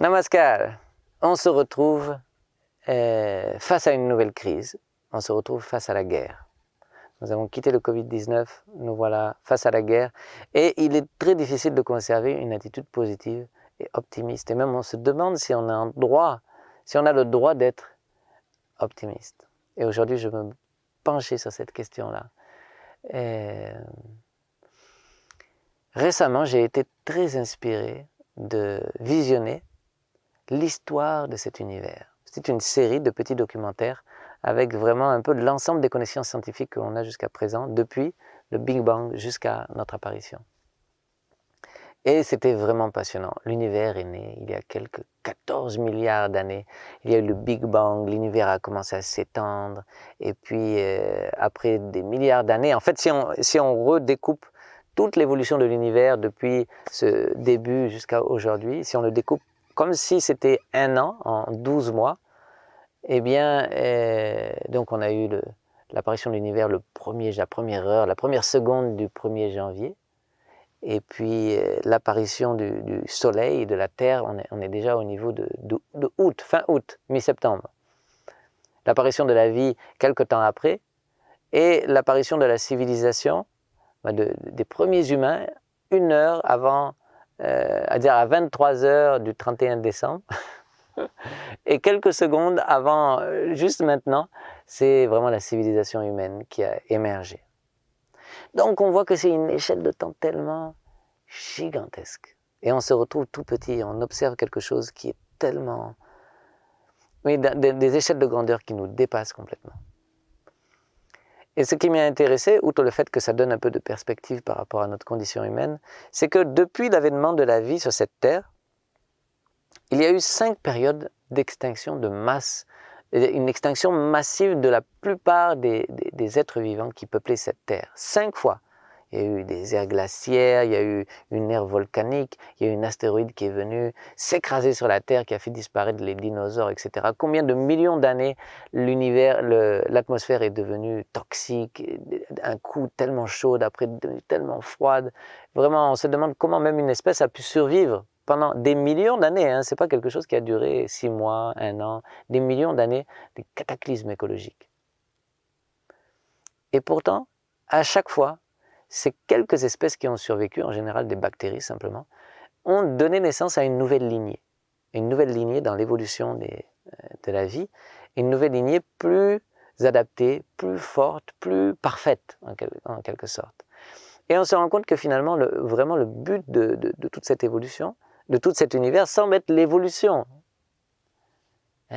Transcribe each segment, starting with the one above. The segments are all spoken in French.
Namaskar, on se retrouve face à une nouvelle crise, on se retrouve face à la guerre. Nous avons quitté le Covid-19, nous voilà face à la guerre et il est très difficile de conserver une attitude positive et optimiste. Et même on se demande si on a le droit d'être optimiste. Et aujourd'hui je veux me pencher sur cette question-là. Récemment, j'ai été très inspiré de visionner l'histoire de cet univers. C'est une série de petits documentaires avec vraiment un peu de l'ensemble des connaissances scientifiques que l'on a jusqu'à présent, depuis le Big Bang jusqu'à notre apparition. Et c'était vraiment passionnant. L'univers est né il y a quelques 14 milliards d'années. Il y a eu le Big Bang, l'univers a commencé à s'étendre. Et puis, après des milliards d'années, en fait, si on redécoupe toute l'évolution de l'univers depuis ce début jusqu'à aujourd'hui, si on le découpe comme si c'était un an, en 12 mois, eh bien, donc on a eu l'apparition de l'univers la première heure, la première seconde du 1er janvier. Et puis l'apparition du Soleil et de la Terre, on est déjà au niveau de août, fin août, mi-septembre. L'apparition de la vie quelque temps après, et l'apparition de la civilisation, des premiers humains, 1 heure avant, à 23 heures du 31 décembre, et quelques secondes avant, juste maintenant, c'est vraiment la civilisation humaine qui a émergé. Donc on voit que c'est une échelle de temps tellement gigantesque. Et on se retrouve tout petit, on observe quelque chose qui est tellement... Oui, des échelles de grandeur qui nous dépassent complètement. Et ce qui m'a intéressé, outre le fait que ça donne un peu de perspective par rapport à notre condition humaine, c'est que depuis l'avènement de la vie sur cette Terre, il y a eu 5 périodes d'extinction de masse, une extinction massive de la plupart des êtres vivants qui peuplaient cette Terre. 5 fois. Il y a eu des aires glaciaires, il y a eu une ère volcanique, il y a eu une astéroïde qui est venue s'écraser sur la Terre, qui a fait disparaître les dinosaures, etc. Combien de millions d'années l'atmosphère est devenue toxique, un coup tellement chaude, après tellement froide. Vraiment, on se demande comment même une espèce a pu survivre pendant des millions d'années. Ce n'est pas quelque chose qui a duré 6 mois, 1 an, des millions d'années, des cataclysmes écologiques. Et pourtant, à chaque fois, ces quelques espèces qui ont survécu, en général des bactéries simplement, ont donné naissance à une nouvelle lignée dans l'évolution de la vie, une nouvelle lignée plus adaptée, plus forte, plus parfaite en quelque sorte. Et on se rend compte que finalement, vraiment le but de toute cette évolution, de tout cet univers, semble être l'évolution.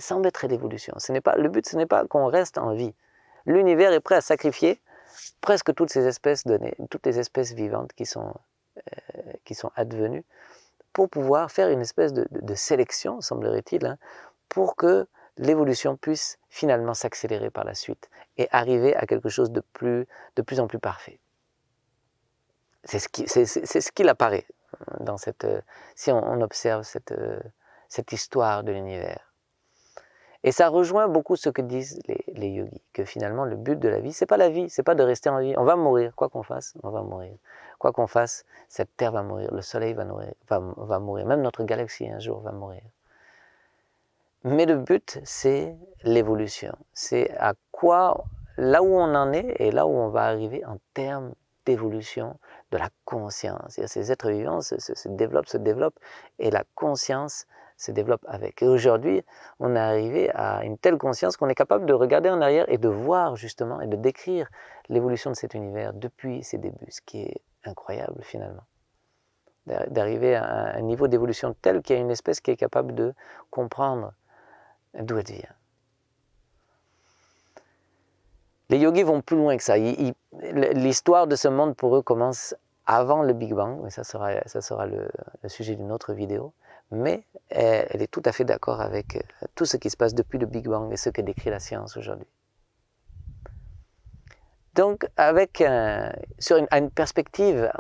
Semble être l'évolution. Le but, ce n'est pas qu'on reste en vie. L'univers est prêt à sacrifier presque toutes les espèces vivantes qui sont advenues, pour pouvoir faire une espèce de sélection, semblerait-il, pour que l'évolution puisse finalement s'accélérer par la suite et arriver à quelque chose de plus en plus parfait. C'est ce qu'il apparaît dans si on observe cette histoire de l'univers. Et ça rejoint beaucoup ce que disent les yogis, que finalement le but de la vie, c'est pas la vie, c'est pas de rester en vie. On va mourir, quoi qu'on fasse, on va mourir. Quoi qu'on fasse, cette terre va mourir, le soleil va mourir, même notre galaxie un jour va mourir. Mais le but, c'est l'évolution. C'est là où on en est et là où on va arriver en termes d'évolution de la conscience. Ces êtres vivants se développent, et la conscience se développe avec. Et aujourd'hui, on est arrivé à une telle conscience qu'on est capable de regarder en arrière et de voir justement et de décrire l'évolution de cet univers depuis ses débuts, ce qui est incroyable finalement. D'arriver à un niveau d'évolution tel qu'il y a une espèce qui est capable de comprendre d'où elle vient. Les yogis vont plus loin que ça. L'histoire de ce monde pour eux commence avant le Big Bang, mais ça sera le sujet d'une autre vidéo. Mais elle est tout à fait d'accord avec tout ce qui se passe depuis le Big Bang et ce que décrit la science aujourd'hui. Donc, en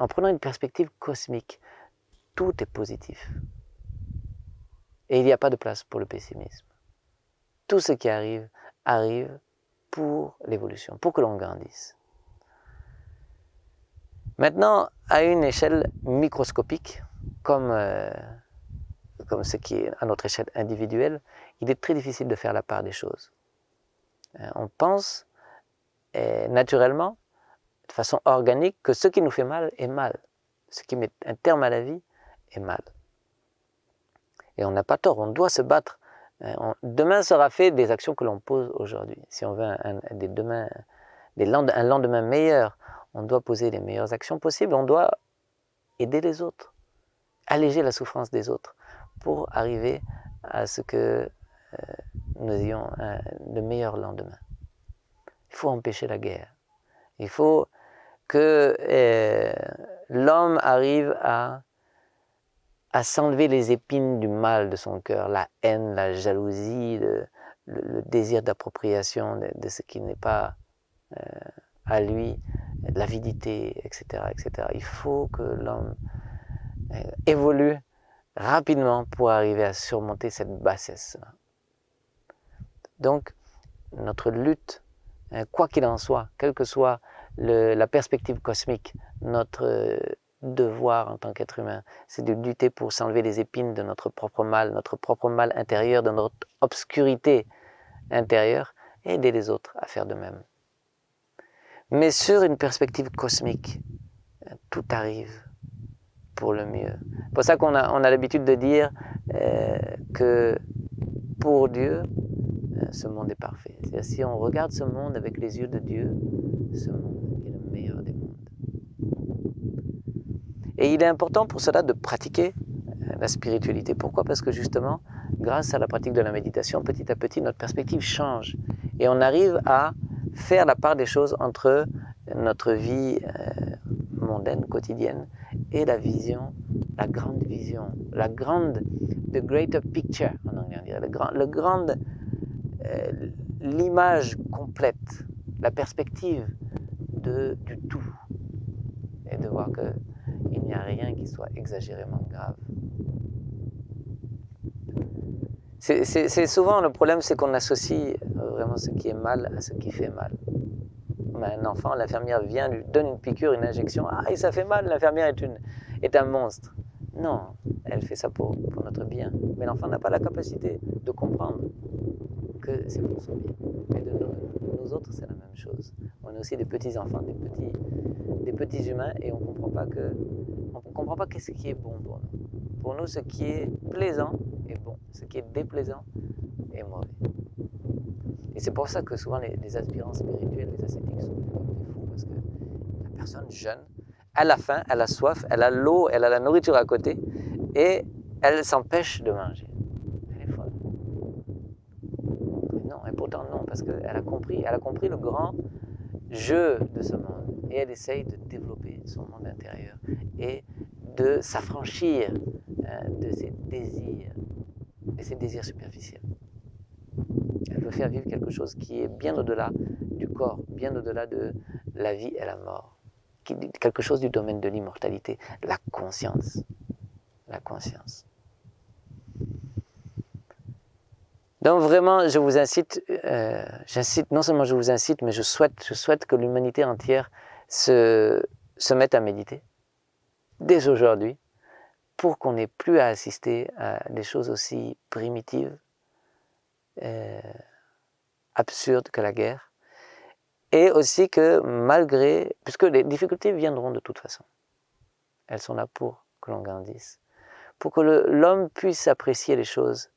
prenant une perspective cosmique, tout est positif. Et il n'y a pas de place pour le pessimisme. Tout ce qui arrive pour l'évolution, pour que l'on grandisse. Maintenant, à une échelle microscopique, comme comme ce qui est à notre échelle individuelle, il est très difficile de faire la part des choses. On pense naturellement, de façon organique, que ce qui nous fait mal est mal. Ce qui met un terme à la vie est mal. Et on n'a pas tort, on doit se battre. Demain sera fait des actions que l'on pose aujourd'hui. Si on veut un lendemain meilleur, on doit poser les meilleures actions possibles, on doit aider les autres, alléger la souffrance des autres pour arriver à ce que nous ayons de meilleurs lendemains. Il faut empêcher la guerre. Il faut que l'homme arrive à s'enlever les épines du mal de son cœur, la haine, la jalousie, le désir d'appropriation de ce qui n'est pas à lui, l'avidité, etc., etc. Il faut que l'homme évolue rapidement pour arriver à surmonter cette bassesse. Donc, notre lutte, quoi qu'il en soit, quelle que soit la perspective cosmique, notre devoir en tant qu'être humain, c'est de lutter pour s'enlever les épines de notre propre mal intérieur, de notre obscurité intérieure, et aider les autres à faire de même. Mais sur une perspective cosmique, tout arrive pour le mieux. C'est pour ça qu'on a l'habitude de dire que pour Dieu, ce monde est parfait. C'est-à-dire, si on regarde ce monde avec les yeux de Dieu, ce monde est le meilleur des mondes. Et il est important pour cela de pratiquer la spiritualité. Pourquoi? Parce que justement, grâce à la pratique de la méditation, petit à petit, notre perspective change. Et on arrive à faire la part des choses entre notre vie mondaine, quotidienne, et la vision, la grande vision, the greater picture, en anglais on dirait, l'image complète, la perspective du tout. Et de voir qu'il n'y a rien qui soit exagérément grave. C'est souvent le problème, c'est qu'on associe vraiment ce qui est mal à ce qui fait mal. Un enfant, l'infirmière vient, lui donne une piqûre, une injection, et ça fait mal, l'infirmière est un monstre. Non, elle fait ça pour notre bien. Mais l'enfant n'a pas la capacité de comprendre que c'est pour son bien. Mais de nous autres, c'est la même chose. On est aussi des petits enfants, des petits humains, et on ne comprend pas qu'est-ce qui est bon pour nous. Pour nous, ce qui est plaisant est bon, ce qui est déplaisant est mauvais. Et c'est pour ça que souvent les aspirants spirituels, les ascétiques sont comme des fous, parce que la personne jeune, elle a faim, elle a soif, elle a l'eau, elle a la nourriture à côté, et elle s'empêche de manger. Elle est folle. Non, et pourtant non, parce qu'elle a compris le grand jeu de ce monde, et elle essaye de développer son monde intérieur, et de s'affranchir de ses désirs superficiels. Elle veut faire vivre quelque chose qui est bien au-delà du corps, bien au-delà de la vie et la mort. Quelque chose du domaine de l'immortalité, la conscience. La conscience. Donc vraiment, je vous incite, non seulement je vous incite, mais je souhaite que l'humanité entière se mette à méditer, dès aujourd'hui, pour qu'on n'ait plus à assister à des choses aussi primitives, absurdes que la guerre, et aussi que puisque les difficultés viendront de toute façon, elles sont là pour que l'on grandisse, pour que l'homme puisse apprécier les choses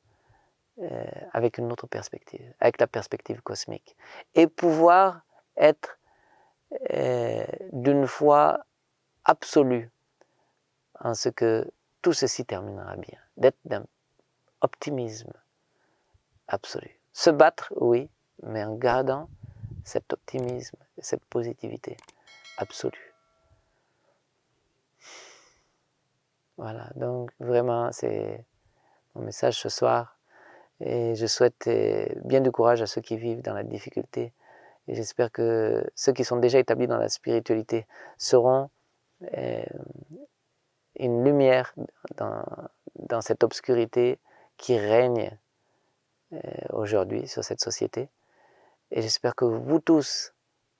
avec une autre perspective, avec la perspective cosmique, et pouvoir être d'une foi absolue en ce que tout ceci terminera bien, d'être d'un optimisme absolu. Se battre, oui, mais en gardant cet optimisme, cette positivité absolue. Voilà, donc vraiment, c'est mon message ce soir. Et je souhaite bien du courage à ceux qui vivent dans la difficulté. Et j'espère que ceux qui sont déjà établis dans la spiritualité seront une lumière dans cette obscurité qui règne aujourd'hui sur cette société. Et j'espère que vous tous,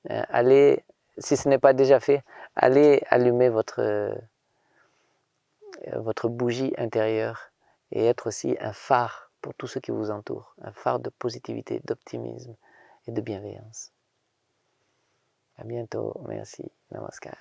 allez, si ce n'est pas déjà fait, allez allumer votre bougie intérieure et être aussi un phare pour tous ceux qui vous entourent, un phare de positivité, d'optimisme et de bienveillance. À bientôt, merci, namaskar.